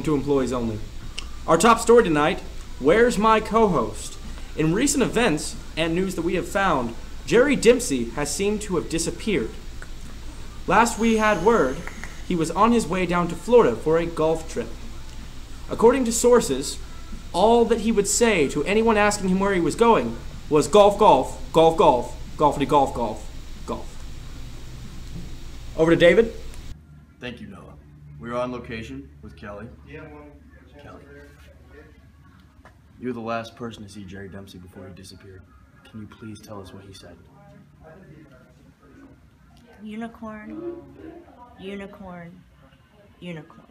welcome to Employees Only. Our top story tonight, where's my co-host? In recent events and news that we have found, Gery Dempsey has seemed to have disappeared. Last we had word, he was on his way down to Florida for a golf trip. According to sources, all that he would say to anyone asking him where he was going was golf, golf, golf, golf, golfity, golf, golf, golf. Over to David. Thank you, Noah. We were on location with Kelly. Kelly. You were the last person to see Gery Dempsey before he disappeared. Can you please tell us what he said? Unicorn, unicorn, unicorn.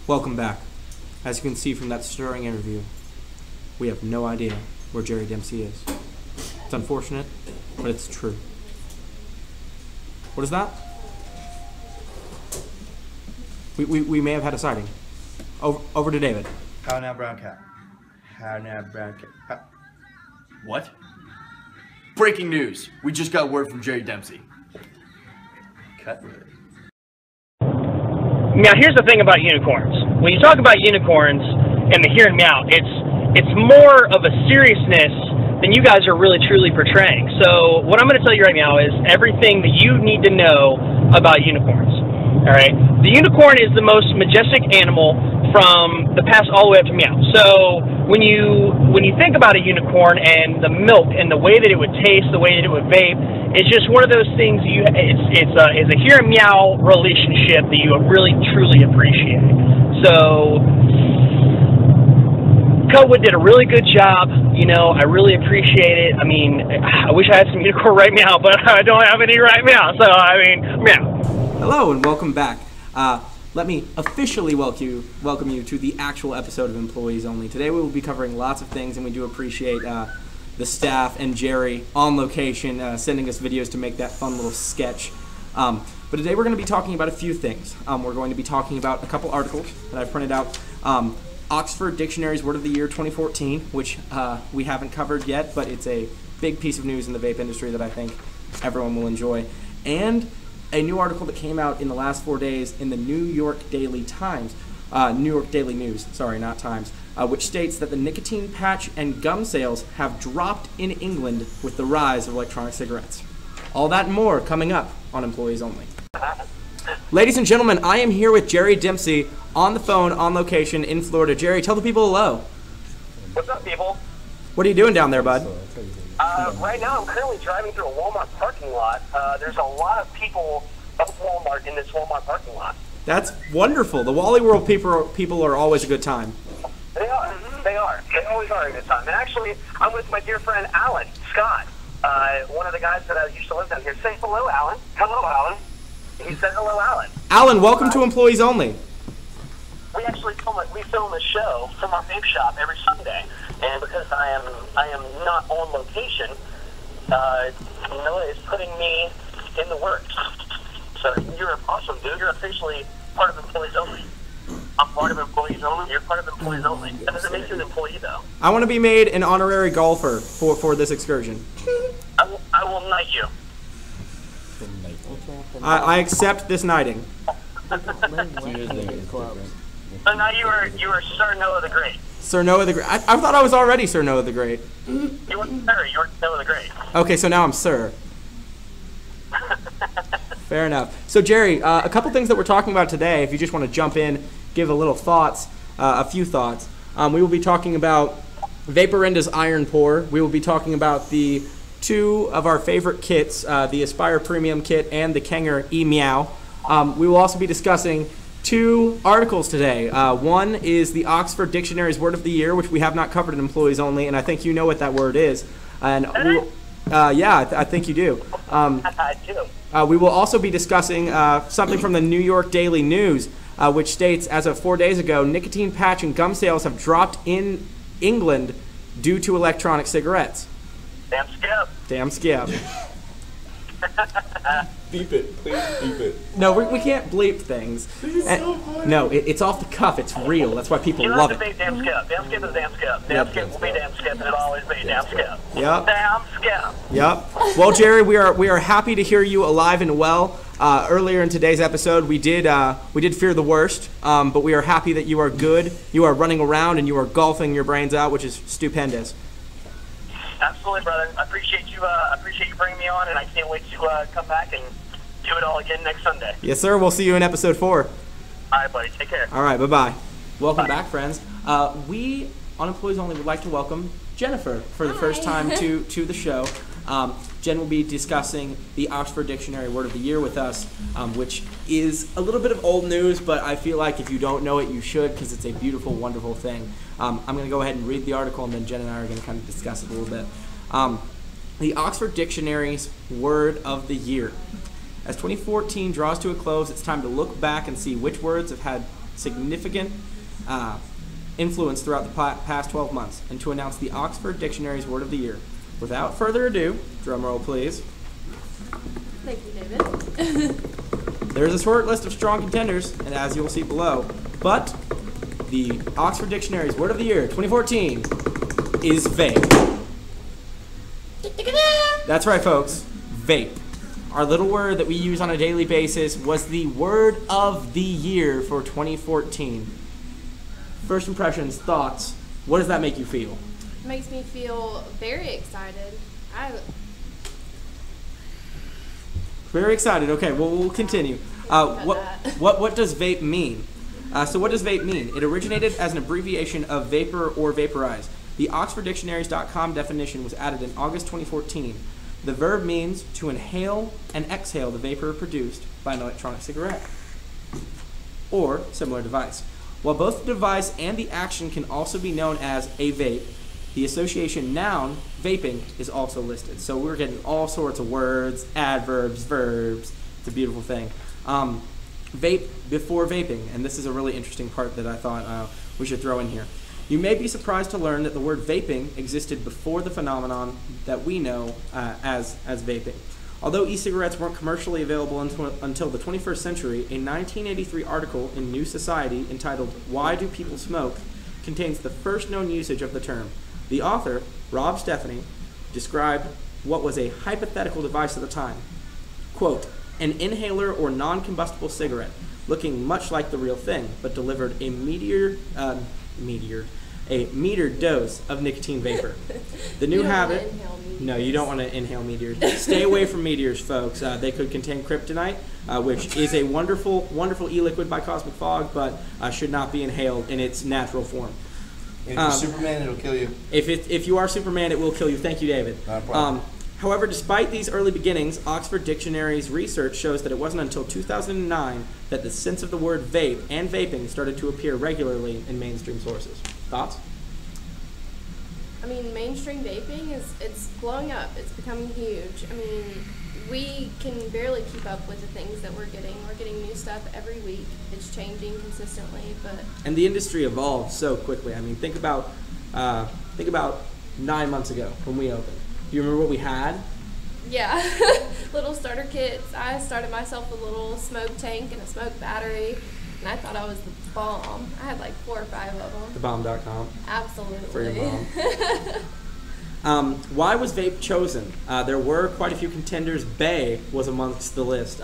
Welcome back. As you can see from that stirring interview, we have no idea where Gery Dempsey is. It's unfortunate, but it's true. What is that? We may have had a sighting. Over to David. How now, brown cat? How now, brown cat? What? Breaking news. We just got word from Gery Dempsey. Cut. Now, here's the thing about unicorns. When you talk about unicorns and the here and now, it's more of a seriousness than you guys are really truly portraying. So what I'm going to tell you right now is everything that you need to know about unicorns. All right, the unicorn is the most majestic animal from the past all the way up to meow. So when you think about a unicorn and the milk and the way that it would taste, the way that it would vape, it's just one of those things. It's a here and meow relationship that you really truly appreciate. So Cutwood did a really good job. You know, I really appreciate it. I mean, I wish I had some unicorn right now, but I don't have any right now. So I mean, meow. Hello and welcome back. Let me officially welcome you to the actual episode of Employees Only. Today we will be covering lots of things, and we do appreciate the staff and Gery on location sending us videos to make that fun little sketch. But today we're going to be talking about a few things. We're going to be talking about a couple articles that I've printed out. Oxford Dictionary's Word of the Year 2014, which we haven't covered yet, but it's a big piece of news in the vape industry that I think everyone will enjoy. And a new article that came out in the last 4 days in the New York Daily Times, New York Daily News, sorry, not Times, which states that the nicotine patch and gum sales have dropped in England with the rise of electronic cigarettes. All that and more coming up on Employees Only. Ladies and gentlemen, I am here with Gery Dempsey on the phone, on location in Florida. Gery, tell the people hello. What's up, people? What are you doing down there, bud? Right now, I'm currently driving through a Walmart parking lot. There's a lot of people of Walmart in this Walmart parking lot. That's wonderful. The Wally World people are always a good time. They are. They are. They always are a good time. And actually, I'm with my dear friend Alan Scott, one of the guys that used to live down here. Say hello, Alan. Hello, Alan. He said hello, Alan. Alan, welcome to Employees Only. We actually film a show from our vape shop every Sunday, and because I am not on location, Noah is putting me in the works. So you're awesome, dude. You're officially part of Employees Only. I'm part of Employees Only. You're part of Employees Only. That doesn't make you an employee, though. I want to be made an honorary golfer for this excursion. I will knight you. I accept this knighting. So now you are Sir Noah the Great. Sir Noah the Great. I thought I was already Sir Noah the Great. You were Sir. You were Noah the Great. Okay, so now I'm Sir. Fair enough. So Gery, a couple things that we're talking about today, if you just want to jump in, give a little thoughts, a few thoughts. We will be talking about Vaporinda's Iron Pour. We will be talking about the two of our favorite kits, the Aspire Premium Kit and the Kenger E-Meow. We will also be discussing two articles today. One is the Oxford Dictionary's Word of the Year, which we have not covered in Employees Only, and I think you know what that word is. And yeah, I think you do. I do. We will also be discussing something from the New York Daily News, which states, as of 4 days ago, nicotine patch and gum sales have dropped in England due to electronic cigarettes. Damn skip. Damn skip. Beep it, please beep it. No, we can't bleep things. This is so funny. No, it's off the cuff. It's real. That's why people love it. You don't have to be damn skip. Damn skip is damn skip. Damn skip will be damn skip, and it'll always be damn skip. Yep. Damn skip. Yep. Well, Gery, we are happy to hear you alive and well. Earlier in today's episode, we did fear the worst, but we are happy that you are good. You are running around and you are golfing your brains out, which is stupendous. Absolutely, brother. I appreciate you bringing me on, and I can't wait to come back and do it all again next Sunday. Yes, sir. We'll see you in episode 4. All right, buddy. Take care. All right. Bye-bye. Welcome back, friends. We, on Employees Only, would like to welcome Jennifer for the first time to the show. Jen will be discussing the Oxford Dictionary Word of the Year with us, which is a little bit of old news, but I feel like if you don't know it, you should, because it's a beautiful, wonderful thing. I'm going to go ahead and read the article, and then Jen and I are going to kind of discuss it a little bit. The Oxford Dictionary's Word of the Year. As 2014 draws to a close, it's time to look back and see which words have had significant influence throughout the past 12 months, and to announce the Oxford Dictionary's Word of the Year. Without further ado, drum roll please. Thank you, David. There's a short list of strong contenders, and as you'll see below, but the Oxford Dictionary's Word of the Year 2014 is vape. That's right, folks, vape. Our little word that we use on a daily basis was the Word of the Year for 2014. First impressions, thoughts, what does that make you feel? It makes me feel very excited. Very excited. Okay, well, we'll continue. What does vape mean? So what does vape mean? It originated as an abbreviation of vapor or vaporize. The OxfordDictionaries.com definition was added in August 2014. The verb means to inhale and exhale the vapor produced by an electronic cigarette or similar device. While both the device and the action can also be known as a vape, the association noun, vaping, is also listed. So we're getting all sorts of words, adverbs, verbs. It's a beautiful thing. Vape before vaping, and this is a really interesting part that I thought we should throw in here. You may be surprised to learn that the word vaping existed before the phenomenon that we know as vaping. Although e-cigarettes weren't commercially available until the 21st century, a 1983 article in New Society entitled "Why Do People Smoke?" contains the first known usage of the term. The author, Rob Stephanie, described what was a hypothetical device at the time. Quote, an inhaler or non-combustible cigarette, looking much like the real thing, but delivered a metered dose of nicotine vapor. The new habit... No, you don't want to inhale meteors. Stay away from meteors, folks. They could contain kryptonite, which is a wonderful, wonderful e-liquid by Cosmic Fog, but should not be inhaled in its natural form. If you're Superman, it'll kill you. If you are Superman, it will kill you. Thank you, David. Not a problem. However, despite these early beginnings, Oxford Dictionary's research shows that it wasn't until 2009 that the sense of the word vape and vaping started to appear regularly in mainstream sources. Thoughts? I mean, mainstream vaping it's blowing up. It's becoming huge. I mean, we can barely keep up with the things that we're getting. We're getting new stuff every week. It's changing consistently, but... And the industry evolves so quickly. I mean, think about 9 months ago when we opened. Do you remember what we had? Yeah, little starter kits. I started myself a little smoke tank and a smoke battery, and I thought I was the bomb. I had like 4 or 5 of them. Thebomb.com. Absolutely. For your mom. Why was vape chosen? There were quite a few contenders. Bay was amongst the list.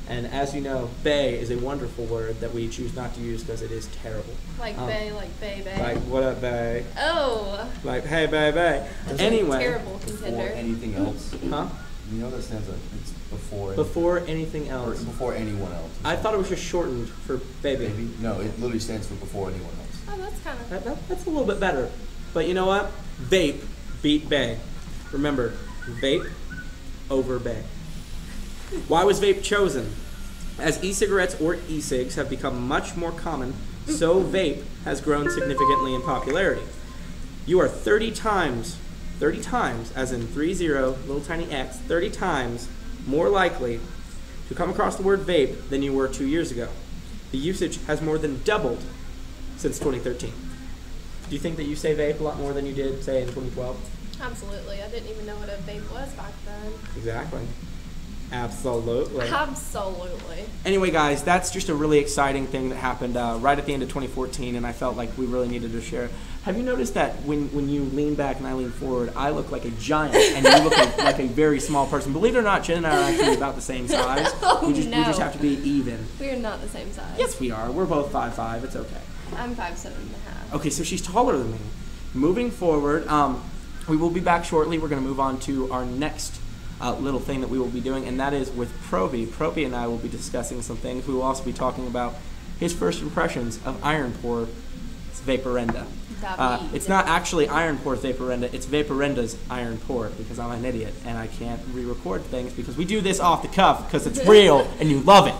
And as you know, bay is a wonderful word that we choose not to use because it is terrible. Like bay, like bay, bay. Like, what up, bay? Oh. Like, hey, bay, bay. Anyway. Terrible contender. Before anything else. Huh? You know that stands for it's before. Before anything else. Or before anyone else. I thought it was just shortened for baby. Baby? No, it literally stands for before anyone else. Oh, that's kind of... That's a little bit better. But you know what? Vape beat bay. Remember, vape over bay. Why was vape chosen? As e-cigarettes or e-cigs have become much more common, so vape has grown significantly in popularity. You are 30 times, as in 30, little tiny x, 30 times more likely to come across the word vape than you were 2 years ago. The usage has more than doubled since 2013. Do you think that you say vape a lot more than you did, say, in 2012? Absolutely. I didn't even know what a vape was back then. Exactly. Absolutely. Absolutely. Anyway, guys, that's just a really exciting thing that happened right at the end of 2014, and I felt like we really needed to share. Have you noticed that when you lean back and I lean forward, I look like a giant, and you look like a very small person? Believe it or not, Jen and I are actually about the same size. Oh, we just have to be even. We are not the same size. Yes, we are. We're both 5'5". It's okay. I'm 5'7.5". Okay, so she's taller than me. Moving forward, we will be back shortly. We're going to move on to our next little thing that we will be doing, and that is with Probie. Probie and I will be discussing some things. We will also be talking about his first impressions of Iron Pour Vaporenda. It's not actually Iron Pour Vaporenda, it's Vaporenda's Iron Pour, because I'm an idiot and I can't re-record things because we do this off the cuff because it's real and you love it.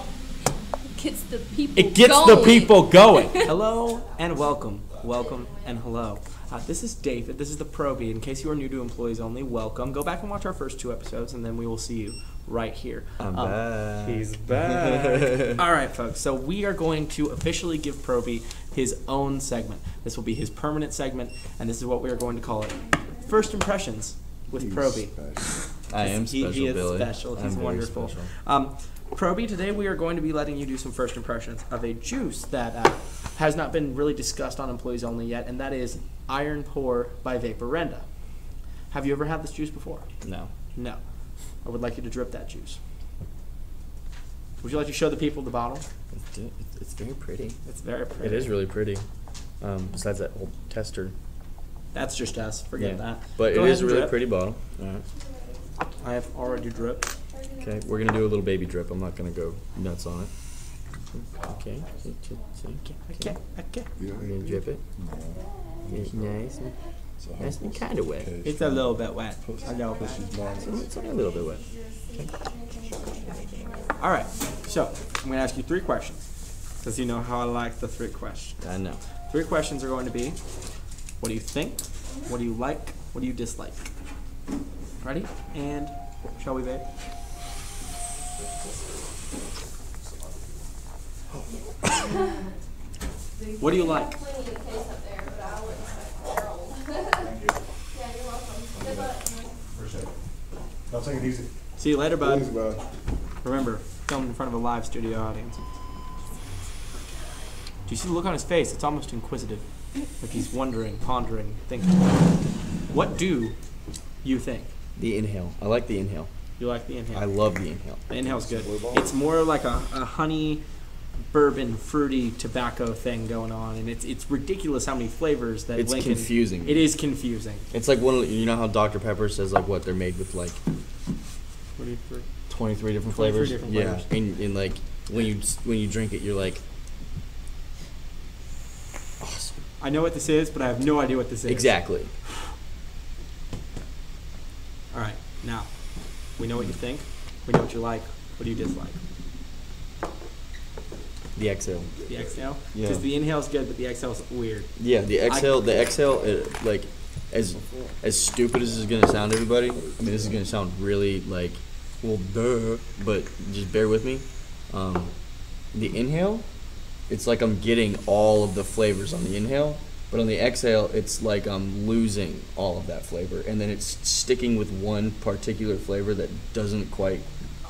It gets the people going. Hello and welcome. Welcome and hello. This is David. This is the Probie. In case you are new to Employees Only, welcome. Go back and watch our first 2 episodes, and then we will see you right here. I'm back. He's back. All right, folks. So we are going to officially give Probie his own segment. This will be his permanent segment, and this is what we are going to call it: First Impressions with Probie. I am special, He is Billy. special. He's wonderful. Probie, today we are going to be letting you do some first impressions of a juice that has not been really discussed on Employees Only yet, and that is Iron Pour by Vaporenda. Have you ever had this juice before? No. No. I would like you to drip that juice. Would you like to show the people the bottle? It's very pretty. It's very pretty. It is really pretty. Besides that old tester. That's just us. Forget that. But Go it is ahead a really and drip. pretty bottle. All right. I have already dripped. Okay, we're going to do a little baby drip. I'm not going to go nuts on it. Okay. Okay. We're going to drip it. It's nice. Nice and kind of wet. It's a little bit wet. I know. It's only a little bit wet. All right. So I'm going to ask you 3 questions, because you know how I like the 3 questions. I know. 3 questions are going to be: what do you think? What do you like? What do you dislike? Ready? And shall we, babe? What do you like? I'll take it easy. See you later, bud. Easy, bud. Remember, filmed in front of a live studio audience. Do you see the look on his face? It's almost inquisitive. Like he's wondering, pondering, thinking. What do you think? The inhale. I like the inhale. You like the inhale? I love the inhale. The inhale's good. It's more like a honey, bourbon, fruity tobacco thing going on, and it's ridiculous how many flavors that It's Lincoln. confusing. It is confusing. It's like you know how Dr. Pepper says like what they're made with like 23 different flavors. 23 different Yeah, flavors. and like when you drink it, you're like, awesome. I know what this is, but I have no idea what this is. Exactly. All right, now we know what you think. We know what you like. What do you dislike? The exhale. The exhale? Yeah. Because the inhale's good, but the exhale's weird. Yeah, the exhale. Like as stupid as this is gonna sound, everybody. I mean, this is gonna sound really like, well, duh. But just bear with me. The inhale, it's like I'm getting all of the flavors on the inhale, but on the exhale, it's like I'm losing all of that flavor, and then it's sticking with one particular flavor that doesn't quite.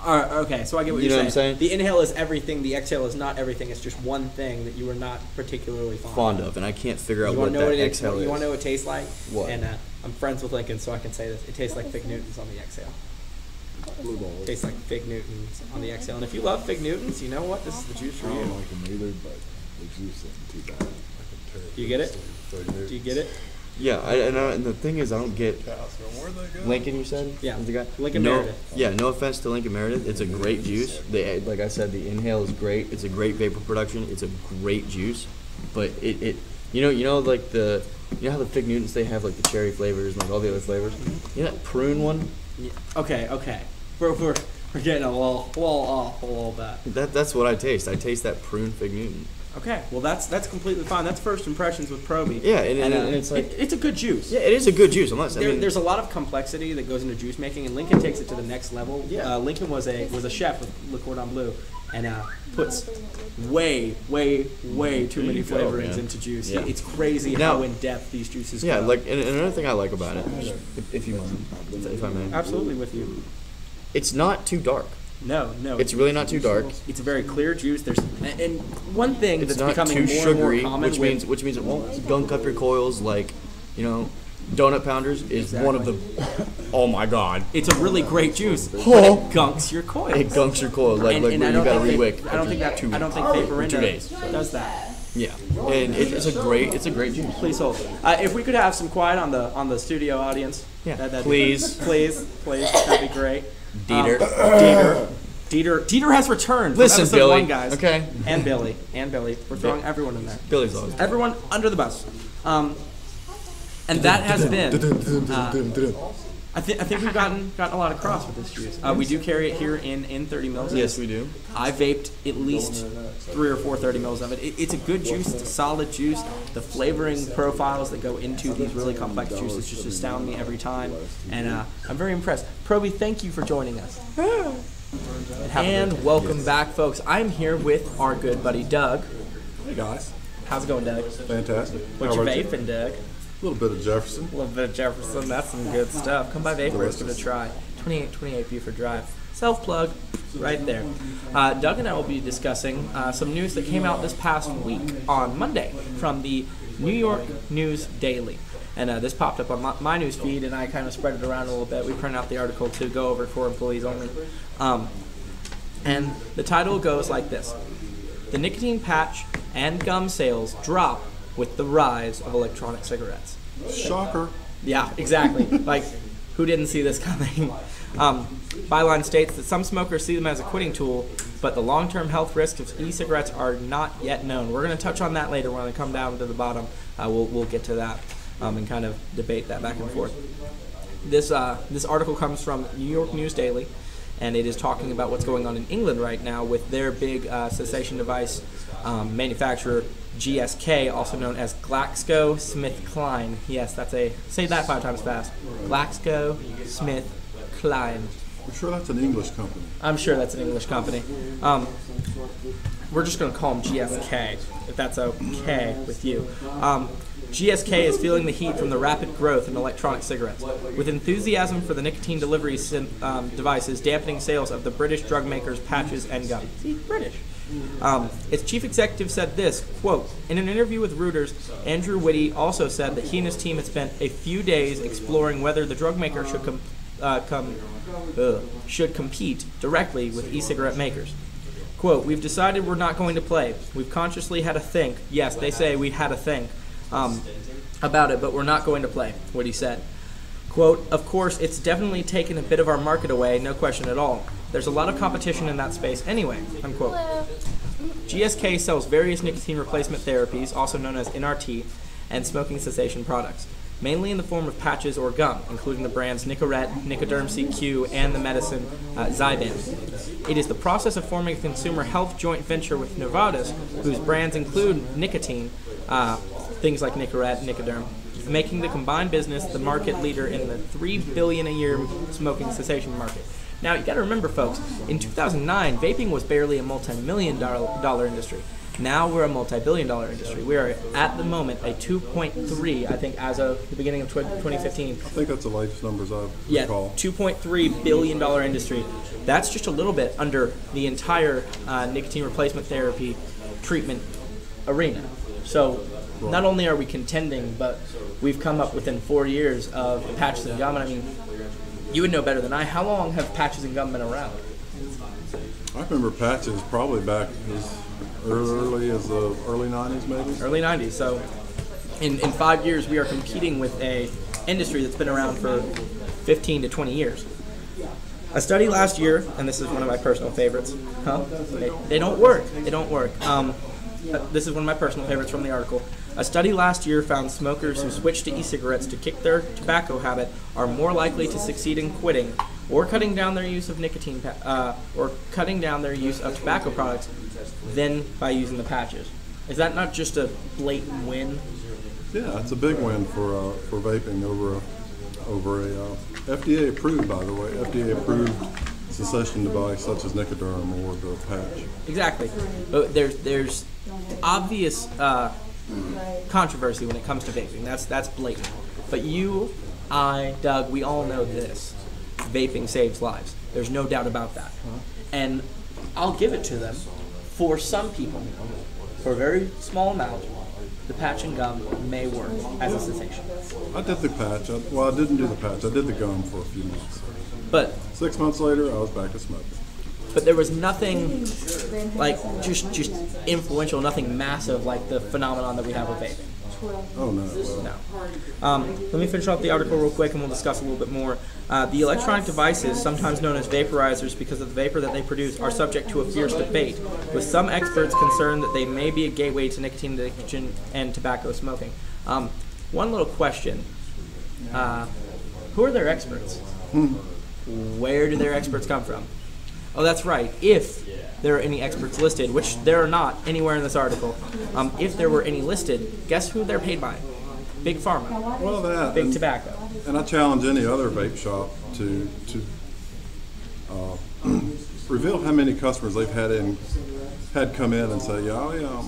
Okay, so I get what You you're know what I'm saying? The inhale is everything. The exhale is not everything. It's just one thing that you are not particularly fond of. And I can't figure out You what want to know that what exhale is. You want to know what it tastes like? What? And I'm friends with Lincoln, so I can say this. It tastes like Fig Newtons on the exhale. Blue balls. It tastes like Fig Newtons on the exhale. And if you love Fig Newtons, you know what? This is the juice for I you. don't like them either, but the juice isn't too bad. I can tear it. Do you get it? Do you get it? Yeah, and the thing is, I don't get. Lincoln, you said? Yeah, The guy? Lincoln no, Meredith. Yeah, no offense to Lincoln Meredith. It's a great juice. Like I said, the inhale is great. It's a great vapor production. It's a great juice. But you know like you know how the Fig Newtons, they have like the cherry flavors and like all the other flavors? You know that prune one? Yeah. Okay. We're getting a little off a little bit. That's what I taste. I taste that prune Fig Newton. Okay, well that's completely fine. That's first impressions with Probie. Yeah, and it's like it's a good juice. Yeah, it is a good juice. There's a lot of complexity that goes into juice making, and Lincoln takes it to the next level. Yeah. Lincoln was a chef with Le Cordon Bleu, and puts way too many you go, flavorings man. into juice. Yeah. It's crazy Now- how in depth these juices Yeah, go. like and another thing I like about it, if you mind, if I may, Absolutely with you. it's not too dark. No. It's really not too dark. It's a very clear juice. And one thing It's that's not becoming too more sugary, and more common which means it won't gunk up your coils like, Donut Pounders is one of the. Oh my God! It's a really great juice, but Oh. it gunks your coils. It gunks your coils like And you I don't got to think rewick. I don't think Vaporinda 2 days. does that. Yeah, and it's a great juice. Please hold. If we could have some quiet on the studio audience. Yeah. That'd Please. please, that'd be great. Dieter. Dieter has returned. Listen, from episode Billy. 1, guys. Okay. And Billy. We're throwing everyone in there. Billy's always. Everyone under the bus. And that has been. I think we've gotten a lot across with this juice. We do carry it here in 30 mils. Yes, we do. I vaped at least 3 or 4 30 mils of it. It's a good juice. It's a solid juice. The flavoring profiles that go into these really complex juices just astound me every time. And I'm very impressed. Probie, thank you for joining us. And welcome back, folks. I'm here with our good buddy Doug. Hey guys. How's it going, Doug? Fantastic. What you vaping, Doug? A little bit of Jefferson. A little bit of Jefferson. That's some good stuff. Come by VapeWares, give it a try. 28 Buford Drive. Self-plug right there. Doug and I will be discussing some news that came out this past week on Monday from the New York News Daily. And this popped up on my news feed, and I kind of spread it around a little bit. We printed out the article to go over for employees only. And the title goes like this. The nicotine patch and gum sales drop with the rise of electronic cigarettes. Shocker. Yeah, exactly. Like, who didn't see this coming? Byline states that some smokers see them as a quitting tool, but the long-term health risks of e-cigarettes are not yet known. We're going to touch on that later when we come down to the bottom. We'll get to that and kind of debate that back and forth. This article comes from New York News Daily, and it is talking about what's going on in England right now with their big cessation device manufacturer, GSK, also known as GlaxoSmithKline. Yes, say that 5 times fast. GlaxoSmithKline. I'm sure that's an English company. I'm sure that's an English company. We're just going to call them GSK, if that's okay with you. GSK is feeling the heat from the rapid growth in electronic cigarettes, with enthusiasm for the nicotine delivery devices dampening sales of the British drug makers' patches and gum. See, British. Its chief executive said this, quote, in an interview with Reuters, Andrew Whitty also said that he and his team had spent a few days exploring whether the drug maker should compete directly with e-cigarette makers. Quote, we've decided we're not going to play. We've consciously had a think. Yes, they say we had a think about it, but we're not going to play, Whitty said. Quote, of course, it's definitely taken a bit of our market away, no question at all. There's a lot of competition in that space anyway, unquote. GSK sells various nicotine replacement therapies, also known as NRT, and smoking cessation products, mainly in the form of patches or gum, including the brands Nicorette, Nicoderm CQ, and the medicine Zyban. It is the process of forming a consumer health joint venture with Novartis, whose brands include nicotine, things like Nicorette, Nicoderm, making the combined business the market leader in the $3 billion a year smoking cessation market. Now, you got to remember, folks, in 2009, vaping was barely a multi-million-dollar industry. Now we're a multi-billion-dollar industry. We are, at the moment, a 2.3, I think, as of the beginning of 2015. I think that's the latest numbers I recall. $2.3 billion industry. That's just a little bit under the entire nicotine replacement therapy treatment arena. So not only are we contending, but we've come up within 4 years of patches and gum. And I mean, you would know better than I. How long have patches and gum been around? I remember patches probably back as early as the early 90s, maybe. Early 90s. So in 5 years, we are competing with a industry that's been around for 15 to 20 years. A study last year, and this is one of my personal favorites. They don't work. They don't work. This is one of my personal favorites from the article. A study last year found smokers who switched to e-cigarettes to kick their tobacco habit are more likely to succeed in quitting or cutting down their use of nicotine or cutting down their use of tobacco products than by using the patches. Is that not just a blatant win? Yeah, it's a big win for vaping over a FDA approved, by the way, FDA approved cessation device such as Nicoderm or the patch. Exactly. But there's obvious controversy when it comes to vaping. That's blatant. But you, I, Doug, we all know this. vaping saves lives. There's no doubt about that. And I'll give it to them. For some people, for a very small amount, the patch and gum may work as a cessation. I did the patch. Well, I didn't do the patch. I did the gum for a few months. But 6 months later, I was back to smoking. But there was nothing like just influential, nothing massive like the phenomenon that we have with vaping. Oh no. No. Let me finish off the article real quick and we'll discuss a little bit more. The electronic devices, sometimes known as vaporizers because of the vapor that they produce, are subject to a fierce debate, with some experts concerned that they may be a gateway to nicotine addiction and tobacco smoking. One little question. Who are their experts? Where do their experts come from? Oh, that's right. If there are any experts listed, which there are not anywhere in this article, if there were any listed, guess who they're paid by? Big Pharma. Well, that. Big Tobacco. And I challenge any other vape shop to reveal how many customers they've had come in and say, yeah,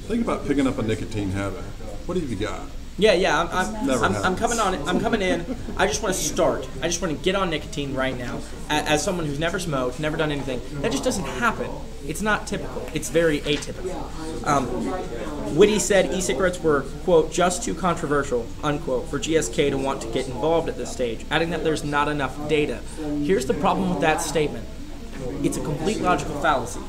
think about picking up a nicotine habit. What have you got? Yeah. I'm coming on. I'm coming in. I just want to start. I just want to get on nicotine right now. As someone who's never smoked, never done anything, that just doesn't happen. It's not typical. It's very atypical. Whitty said e-cigarettes were, quote, just too controversial, unquote, for GSK to want to get involved at this stage, adding that there's not enough data. Here's the problem with that statement. It's a complete logical fallacy.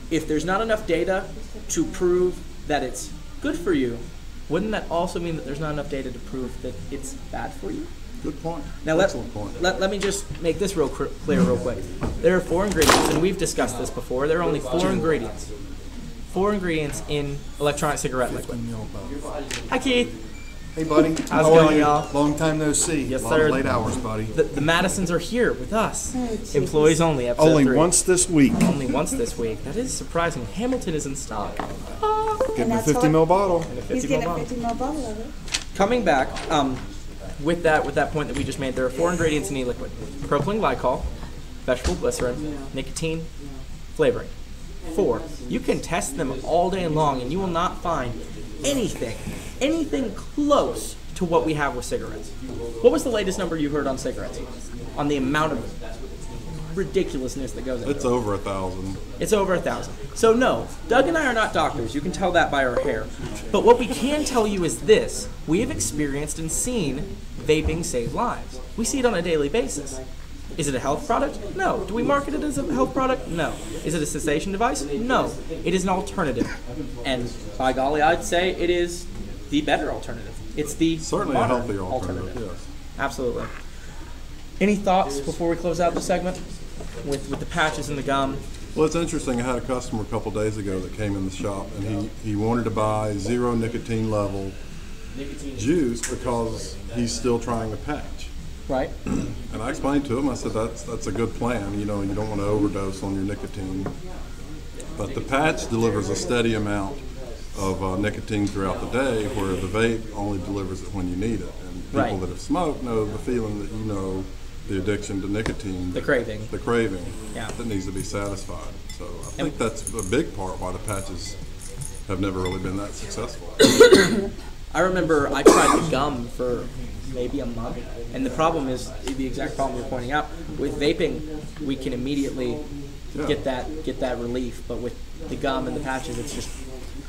If there's not enough data to prove that it's good for you, wouldn't that also mean that there's not enough data to prove that it's bad for you? Good point. Now Excellent point. Let me just make this real clear real quick. There are 4 ingredients, and we've discussed this before. There are only 4 ingredients. 4 ingredients in electronic cigarette liquid. Hi, Keith. Hey, buddy. How's it going, y'all? Long time no see. Yes, a lot sir. of late hours, buddy. The Madisons are here with us. Employees only, episode Only 3. once this week. Only once this week. That is surprising. Hamilton is in stock. Getting a 50 ml bottle. He's getting a 50 ml bottle of it. Coming back, with that point that we just made, there are 4 ingredients in e-liquid: propylene glycol, vegetable glycerin, nicotine, flavoring. 4. You can test them all day long, and you will not find anything close to what we have with cigarettes. What was the latest number you heard on cigarettes? On the amount of ridiculousness that goes into it. It's over 1,000. It's over 1,000. So no, Doug and I are not doctors. You can tell that by our hair. But what we can tell you is this. We have experienced and seen vaping save lives. We see it on a daily basis. Is it a health product? No. Do we market it as a health product? No. Is it a cessation device? No. It is an alternative. And by golly, I'd say it is the better alternative. It's the Certainly a healthier alternative, yes. Absolutely. Any thoughts before we close out the segment with the patches and the gum? Well, it's interesting. I had a customer a couple days ago that came in the shop, and he wanted to buy 0 nicotine level juice because he's still trying a patch. Right. And I explained to him, I said, that's a good plan. You know, you don't want to overdose on your nicotine. But the patch delivers a steady amount of nicotine throughout the day, where the vape only delivers it when you need it. And people that have smoked know the feeling that you know, the addiction to nicotine. The craving. The craving Yeah. that needs to be satisfied. So I think that's a big part why the patches have never really been that successful. I remember I tried the gum for maybe a month, and the problem is the exact problem you're pointing out. With vaping, we can immediately get that relief, but with the gum and the patches, it's just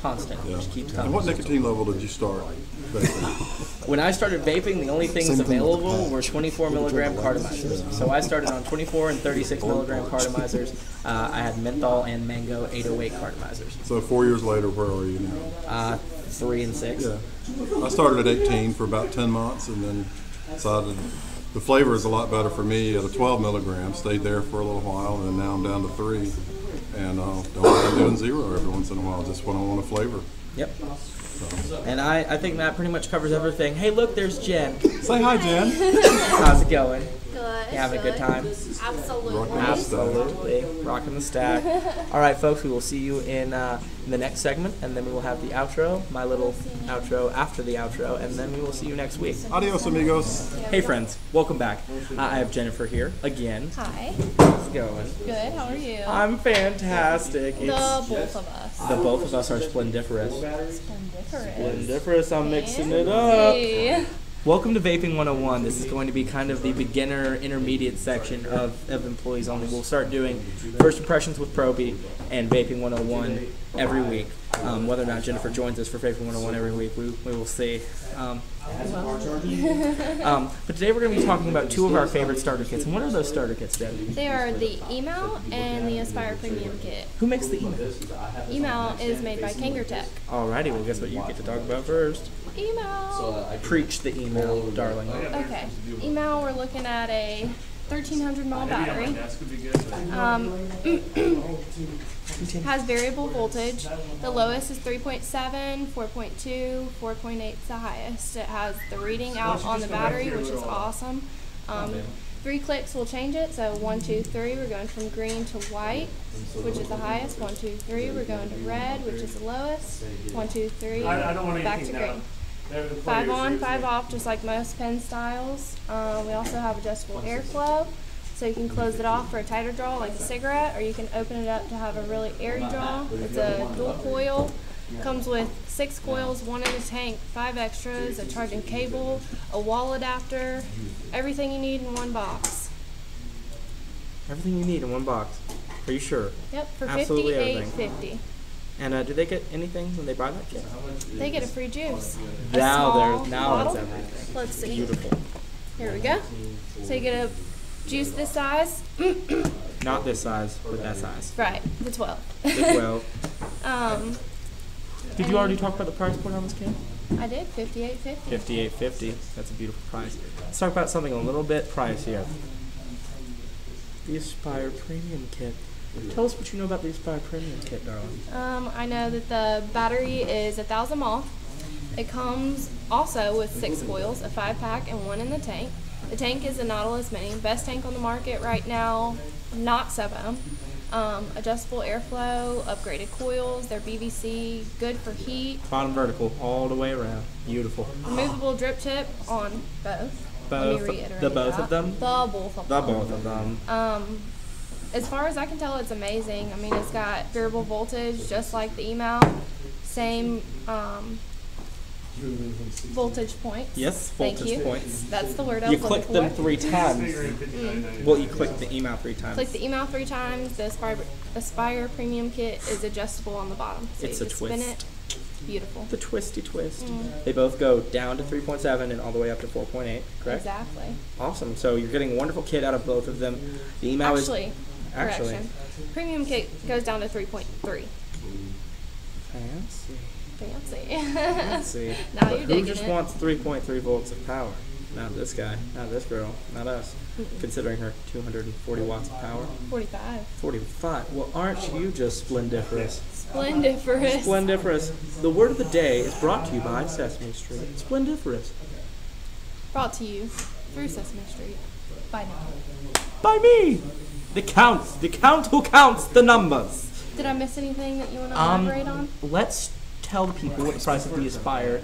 constant. It just keeps coming. And what nicotine level did you start vaping? When I started vaping, the only things available were 24 milligram cartomizers. So I started on 24 and 36 milligram cartomizers. I had menthol and mango 808 cartomizers. So 4 years later, where are you now? 3 and 6. Yeah. I started at 18 for about 10 months, and then decided the flavor is a lot better for me at a 12 milligram. Stayed there for a little while, and now I'm down to 3. And don't mind doing 0 every once in a while, just when I want a flavor. Yep. And I think that pretty much covers everything. Hey, look, there's Jen. Say hi, Jen. How's it going? Good. You having a good time? Absolutely. Absolutely. Rocking the stack. All right, folks, we will see you in the next segment, and then we will have the outro, my little outro after the outro, and then we will see you next week. Adios, amigos. Hey, friends. Welcome back. I have Jennifer here again. Hi. How's it going? Good. How are you? I'm fantastic. The both of us. The both of us are splendiferous. Splendiferous. Splendiferous. I'm mixing it up. Fancy. Welcome to Vaping 101. This is going to be kind of the beginner intermediate section of Employees Only. We'll start doing first impressions with Probie and Vaping 101 every week. Whether or not Jennifer joins us for Vaping 101 every week, we will see. But today we're going to be talking about two of our favorite starter kits. And what are those starter kits, Jen? They are the Email and the Aspire Premium Kit. Who makes the email? Email is made by Kangaroo Tech. Alrighty, well guess what you get to talk about first? Email. Preach the email, darling. Okay. Email, we're looking at a 1300 mAh battery. Has variable voltage. The lowest is 3.7, 4.2, 4.8 is the highest. It has the reading out on the battery, which is awesome. 3 clicks will change it. So 1, 2, 3, we're going from green to white, which is the highest. 1, 2, 3, we're going to red, which is the lowest. 1, 2, 3, back to green. 5 on, 5 off, just like most pen styles. We also have adjustable airflow, so you can close it off for a tighter draw like a cigarette, or you can open it up to have a really airy draw. It's a dual coil. Comes with 6 coils, 1 in the tank, 5 extras, a charging cable, a wall adapter, everything you need in one box. Everything you need in one box. Are you sure? Yep, for Absolutely $58.50. And do they get anything when they buy that kit? They get a free juice. Now Bottle. it's everything. Let's see. Beautiful. Here we go. So you get a juice this size. Not this size, but that size. Right, the 12. The 12. Did you already talk about the price point on this kit? I did, $58.50. $58.50. That's a beautiful price. Let's talk about something a little bit pricier. The Aspire Premium Kit. Tell us what you know about the Aspire Premium Kit, darling. I know that the battery is 1,000 mAh. It comes also with 6 coils, a 5-pack, and 1 in the tank. The tank is a Nautilus Mini, best tank on the market right now, not sub-ohm. Adjustable airflow, upgraded coils, they're BVC, good for heat. Bottom vertical, all the way around. Beautiful. Removable drip tip on both. Let me reiterate The both that. of them? The both of them. The both of them. As far as I can tell, it's amazing. I mean, it's got variable voltage, just like the Email. Same voltage points. Yes, voltage points. That's the word I You was looking click them for. 3 times. Well, you click the email 3 times. Click the Email 3 times. The Aspire Premium Kit is adjustable on the bottom. So It's you a just twist. spin it. Beautiful. The twisty twist. They both go down to 3.7 and all the way up to 4.8, correct? Exactly. Awesome. So you're getting a wonderful kit out of both of them. The email Actually, Actually. correction. Premium Kit goes down to 3.3. Fancy. Fancy. Now But you're who digging just it. wants 3.3 volts of power? Not this guy, not this girl, not us. Considering her 240 watts of power. 45. 45. Well, aren't you just splendiferous? Splendiferous. Splendiferous. The word of the day is brought to you by Sesame Street. Splendiferous. Brought to you through Sesame Street. By now. By me! The count who counts the numbers. Did I miss anything that you want to elaborate on? Let's tell the people what the price of the Aspire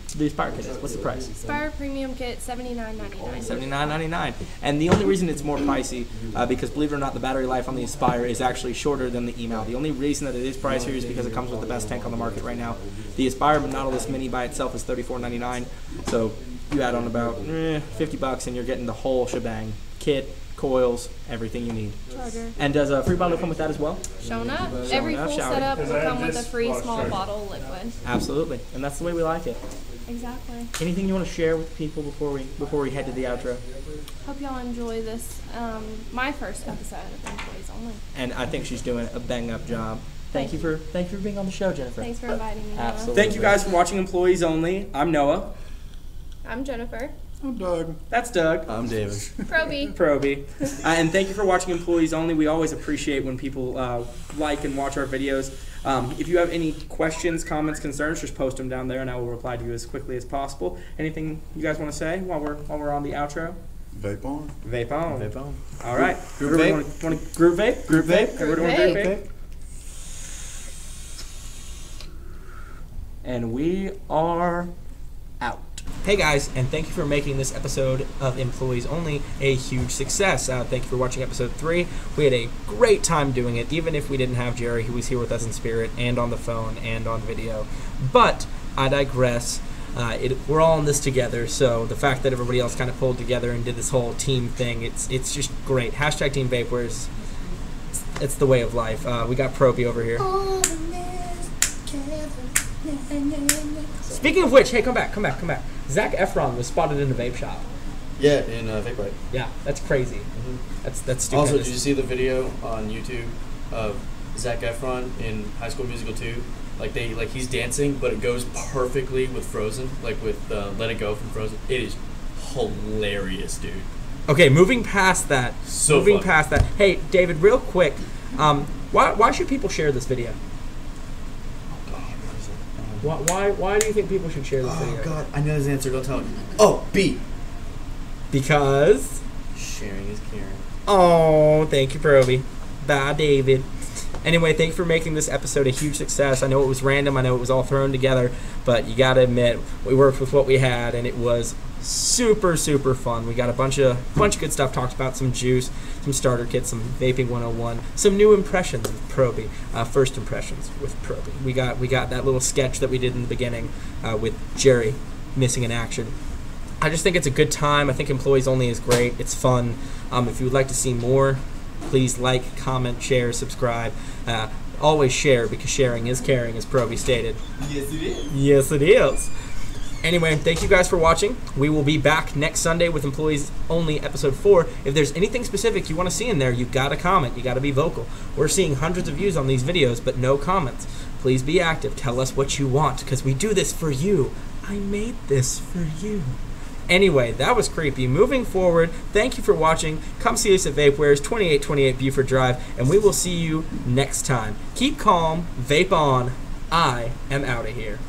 kit is. What's the price? Aspire Premium Kit, $79.99. $79.99. And the only reason it's more pricey, because believe it or not, the battery life on the Aspire is actually shorter than the Email. The only reason that it is pricier is because it comes with the best tank on the market right now. The Aspire Nautilus Mini by itself is $34.99. So you add on about $50 and you're getting the whole shebang. Kit, coils, everything you need. Charger. And does a free bottle come with that as well? Showing up. Every full shouting. setup will come with a free small bottle of liquid. Absolutely. And that's the way we like it. Exactly. Anything you want to share with people before we head to the outro? Hope y'all enjoy this, my first episode of Employees Only. And I think she's doing a bang-up job. Thank you for being on the show, Jennifer. Thanks for inviting me. Noah. Absolutely. Thank you guys for watching Employees Only. I'm Noah. I'm Jennifer. I'm Doug. That's Doug. I'm David. Probie. And thank you for watching Employees Only. We always appreciate when people like and watch our videos. If you have any questions, comments, concerns, just post them down there and I will reply to you as quickly as possible. Anything you guys want to say while we're on the outro? Vape on. Vape on. Vape on. All right. Group vape. Want to group vape? Group vape. Everybody want to group vape? And we are out. Hey guys, and thank you for making this episode of Employees Only a huge success. Thank you for watching episode 3. We had a great time doing it, even if we didn't have Gery, who was here with us in spirit and on the phone and on video. But I digress. We're all in this together, so the fact that everybody else kind of pulled together and did this whole team thing, it's just great. Hashtag Team VapeWares. It's the way of life. We got Probie over here. Speaking of which, hey, come back. Zac Efron was spotted in a vape shop. Yeah, in VapeWares. Yeah, that's crazy. That's stupendous. Also, did you see the video on YouTube of Zac Efron in High School Musical 2? Like he's dancing, but it goes perfectly with Frozen, like with Let It Go from Frozen. It is hilarious, dude. Okay, moving past that. Hey, David, real quick, why should people share this video? Why do you think people should share this video? Oh God, I know his answer. Don't tell me. Oh, B. Because sharing is caring. Oh, thank you, Probie. Bye, David. Anyway, thanks for making this episode a huge success. I know it was random. I know it was all thrown together, but you got to admit, we worked with what we had, and it was super, super fun. We got a bunch of good stuff. Talked about some juice, some starter kits, some Vaping 101, some new impressions with Probie, first impressions with Probie. We got that little sketch that we did in the beginning with Gery missing in action. I just think it's a good time. I think Employees Only is great. It's fun. If you would like to see more, please like, comment, share, subscribe. Always share, because sharing is caring, as Probie stated. Yes, it is. Yes, it is. Anyway, thank you guys for watching. We will be back next Sunday with Employees Only Episode 4. If there's anything specific you want to see in there, you got to comment. You got to be vocal. We're seeing hundreds of views on these videos, but no comments. Please be active. Tell us what you want, because we do this for you. I made this for you. Anyway, that was creepy. Moving forward, thank you for watching. Come see us at VapeWares, 2828 Buford Drive, and we will see you next time. Keep calm, vape on. I am out of here.